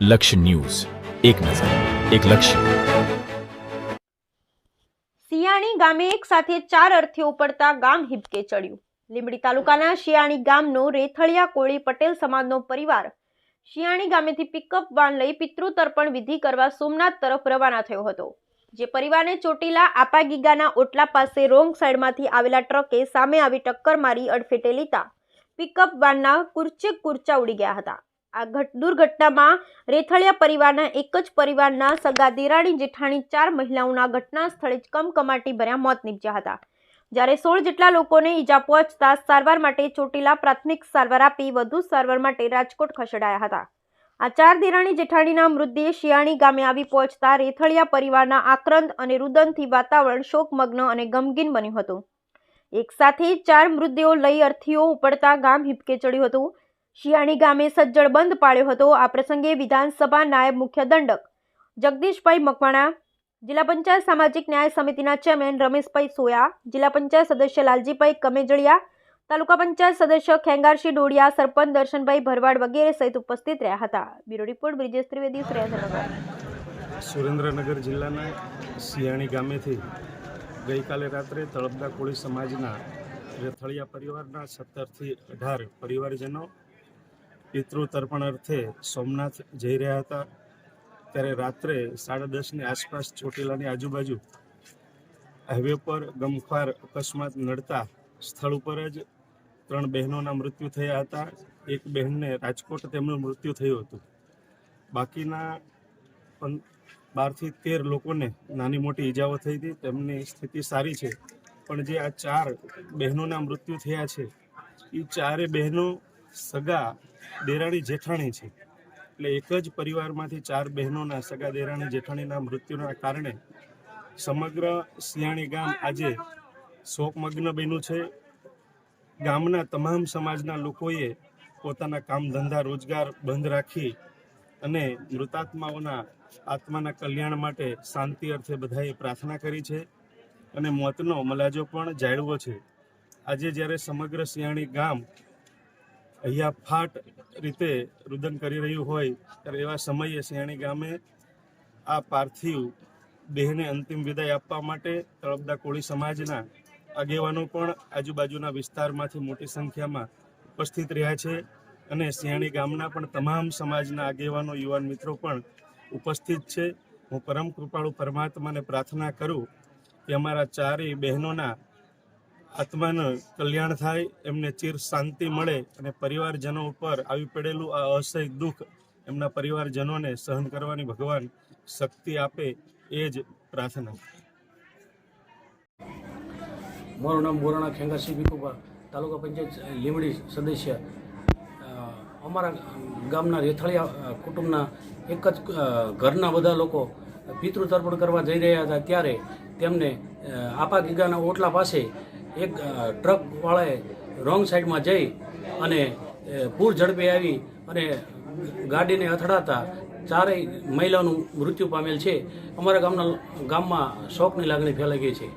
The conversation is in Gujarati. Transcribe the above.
લક્ષ્ય ન્યૂઝ, એક નજર, એક લક્ષ્ય. શિયાણી ગામે એક સાથે 4 અર્થીઓ ઉપડતા ગામ હિબકે ચડ્યું. લીંબડી તાલુકાના શિયાણી ગામનો રેથળિયા કોળી પટેલ સમાજનો પરિવાર શિયાણી ગામેથી પિકઅપ વાન લઈ પિતૃ તર્પણ વિધિ કરવા સોમનાથ તરફ રવાના થયો હતો. જે પરિવારને ચોટીલા આપાગીગાના ઓટલા પાસે રોંગ સાઈડમાંથી આવેલા ટ્રકે સામે આવી ટક્કર મારી અડફેટે લેતા પિકઅપ વાનના કુરચા ઉડી ગયા હતા. આ દુર્ઘટનામાં રેથળિયા પરિવારના એક જ પરિવારના સગા દેરાણી જેઠાણી 4 મહિલાઓના ઘટના સ્થળે જ કમકમાટી ભર્યા મોત નીપજ્યા હતા. જ્યારે 16 જેટલા લોકોને ઈજા પહોંચતા સારવાર માટે ચોટીલા પ્રાથમિક સારવાર આપી વધુ સારવાર માટે રાજકોટ ખસેડાયા હતા. આ 4 દેરાણી જેઠાણીના મૃતદેહ શિયાણી ગામે આવી પહોંચતા રેથળિયા પરિવારના આક્રંદ અને રુદનથી વાતાવરણ શોકમગ્ન અને ગમગીન બન્યું હતું. એક સાથે 4 મૃતદેહો લઈ અર્થીઓ ઉપડતા ગામ હિબકે ચડ્યું હતું. શિયાણી ગામે સજ્જડ બંધ પાડ્યો હતો. આ પ્રસંગે વિધાનસભા નાયબ મુખ્ય દંડક જગદીશભાઈ મકવાણા, જિલ્લા પંચાયત સામાજિક ન્યાય સમિતિના ચેરમેન રમેશભાઈ સોયા, જિલ્લા પંચાયત સદસ્ય લાલજીભાઈ કમેજળિયા, તાલુકા પંચાયત સદસ્ય ખેંગારસિંહ ડોડિયા, સરપંચ દર્શનભાઈ ભરવાડ વગેરે સહિત ઉપસ્થિત રહ્યા હતા. Bureau report Brijesh Trivedi, Surendranagar. સુરેન્દ્રનગર જિલ્લાના શિયાણી ગામેથી ગઈકાલે રાત્રે તળપદા કોળી સમાજના રેથળિયા પરિવારના 17 થી 18 પરિવારજનો પિતૃ તર્પણ અર્થે સોમનાથ જઈ રહ્યા હતા. ત્યારે રાત્રે 10:30ની આસપાસ ચોટીલાની આજુબાજુ હાઈવે પર ગમખ્વાર અકસ્માત નડતા સ્થળ ઉપર જ 3 બહેનોના મૃત્યુ થયા હતા. એક બહેનને રાજકોટ તેમનું મૃત્યુ થયું હતું. બાકીના 12 થી 13 લોકોને નાની મોટી ઈજાઓ થઈ હતી. તેમની સ્થિતિ સારી છે. પણ જે આ 4 બહેનોના મૃત્યુ થયા છે એ 4 બહેનો સગા દેરાણી જેઠાણી છે. એટલે એક જ પરિવારમાંથી 4 બહેનોના સગા દેરાણી જેઠાણીના મૃત્યુના કારણે સમગ્ર શિયાણી ગામ આજે શોકમગ્ન બન્યું છે. ગામના તમામ સમાજના લોકોએ પોતાના કામ ધંધા રોજગાર બંધ રાખી અને મૃતાત્માઓના આત્માના કલ્યાણ માટે શાંતિ અર્થે બધાએ પ્રાર્થના કરી છે અને મોતનો મલાજો પણ જાળવ્યો છે. આજે જ્યારે સમગ્ર શિયાણી ગામ અહીંયા ફાટ રીતે રુદન કરી રહ્યું હોય ત્યારે એવા સમયે શિયાણી ગામે આ પાર્થિવ દેહને અંતિમ વિદાય આપવા માટે તળપદા કોળી સમાજના આગેવાનો પણ આજુબાજુના વિસ્તારમાંથી મોટી સંખ્યામાં ઉપસ્થિત રહ્યા છે અને શિયાણી ગામના પણ તમામ સમાજના આગેવાનો યુવાન મિત્રો પણ ઉપસ્થિત છે. હું પરમ કૃપાળુ પરમાત્માને પ્રાર્થના કરું કે અમારા 4 બહેનોના આત્માનું કલ્યાણ થાય, એમને ચિર શાંતિ મળે અને પરિવારજનો ઉપર આવી પડેલું આ અસહ્ય દુઃખ એમના પરિવારજનોને સહન કરવાની ભગવાન શક્તિ આપે એ જ પ્રાર્થના. મારું નામ બોરાણા ખેંગારસિંહ ભીખુભા, તાલુકા પંચાયત લીંબડી સદસ્ય. અમારા ગામના રેથળિયા કુટુંબના એક જ ઘરના બધા લોકો પિતૃ તર્પણ કરવા જઈ રહ્યા હતા. ત્યારે તેમને આપાગીગાના ઓટલા પાસે એક ટ્રકવાળાએ રોંગ સાઈડમાં જઈ અને પૂર ઝડપે આવી અને ગાડીને અથડાતા 4 મહિલાઓનું મૃત્યુ પામેલ છે. અમારા ગામમાં શોકની લાગણી ફેલાઈ ગઈ છે.